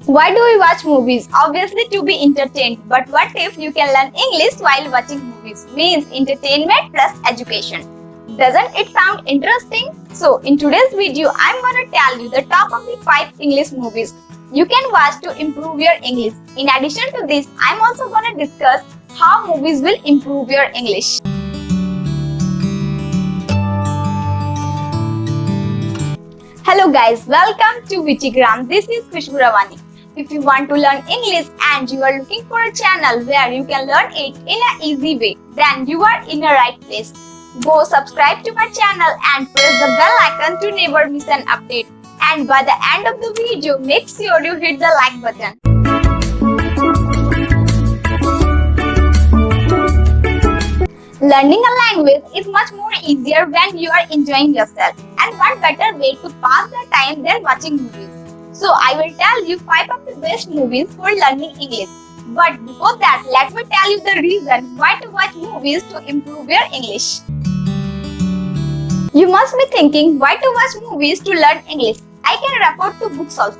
Why do we watch movies? Obviously to be entertained. But what if you can learn English while watching movies? Means entertainment plus education. Doesn't it sound interesting? So in today's video, I'm gonna tell you the top of the 5 English movies you can watch to improve your English. In addition to this, I'm also gonna discuss how movies will improve your English. Hello guys, welcome to Wittygram. This is Khushbu. If you want to learn English and you are looking for a channel where you can learn it in an easy way, then you are in the right place. Go subscribe to my channel and press the bell icon to never miss an update. And by the end of the video, make sure you hit the like button. Learning a language is much more easier when you are enjoying yourself. And what better way to pass the time than watching movies? So I will tell you 5 of the best movies for learning English. But before that, let me tell you the reason why to watch movies to improve your English. You must be thinking why to watch movies to learn English. I can refer to books also.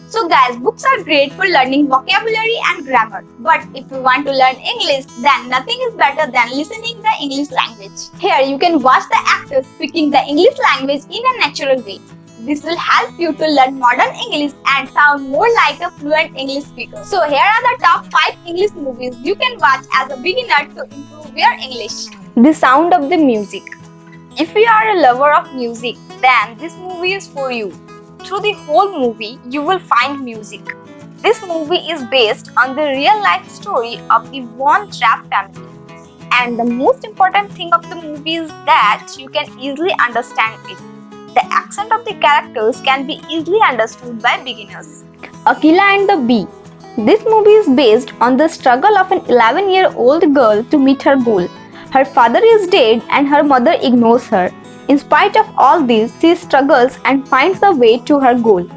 So guys, books are great for learning vocabulary and grammar. But if you want to learn English, then nothing is better than listening the English language. Here you can watch the actors speaking the English language in a natural way. This will help you to learn modern English and sound more like a fluent English speaker. So here are the top 5 English movies you can watch as a beginner to improve your English. The Sound of the Music. If you are a lover of music, then this movie is for you. Through the whole movie, you will find music. This movie is based on the real-life story of the Von Trapp family. And the most important thing of the movie is that you can easily understand it. The accent of the characters can be easily understood by beginners. Akilah and the Bee. This movie is based on the struggle of an 11-year-old girl to meet her goal. Her father is dead and her mother ignores her. In spite of all this, she struggles and finds a way to her goal.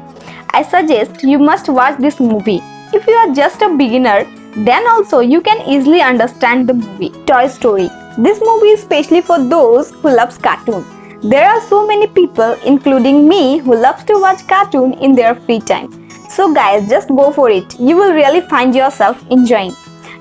I suggest you must watch this movie. If you are just a beginner, then also you can easily understand the movie. Toy Story. This movie is especially for those who love cartoons. There are so many people, including me, who loves to watch cartoon in their free time. So guys, just go for it. You will really find yourself enjoying.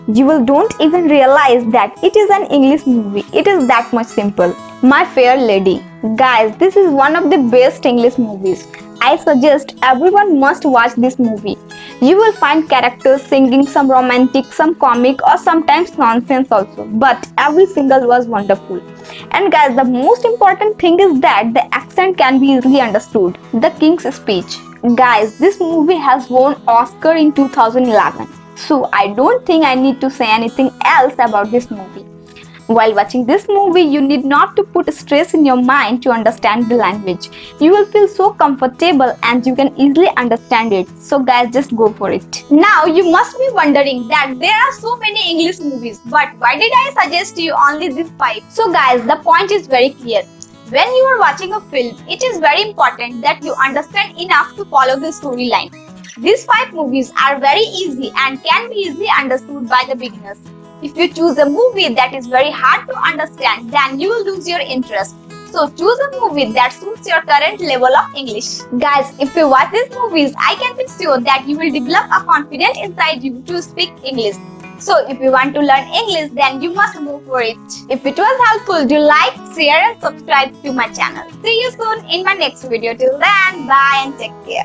You will don't even realize that it is an English movie. It is that much simple. My Fair Lady. Guys, this is one of the best English movies. I suggest everyone must watch this movie. You will find characters singing some romantic, some comic or sometimes nonsense also. But every single was wonderful. And guys, the most important thing is that the accent can be easily understood. The King's Speech. Guys, this movie has won Oscar in 2011. So I don't think I need to say anything else about this movie. While watching this movie, you need not to put stress in your mind to understand the language. You will feel so comfortable and you can easily understand it. So guys, just go for it. Now you must be wondering that there are so many English movies, but why did I suggest you only these 5? So guys, the point is very clear. When you are watching a film, it is very important that you understand enough to follow the storyline. These 5 movies are very easy and can be easily understood by the beginners. If you choose a movie that is very hard to understand, then you will lose your interest. So choose a movie that suits your current level of English. Guys, if you watch these movies, I can be sure that you will develop a confidence inside you to speak English. So if you want to learn English, then you must go for it. If it was helpful, do like, share and subscribe to my channel. See you soon in my next video. Till then, bye and take care.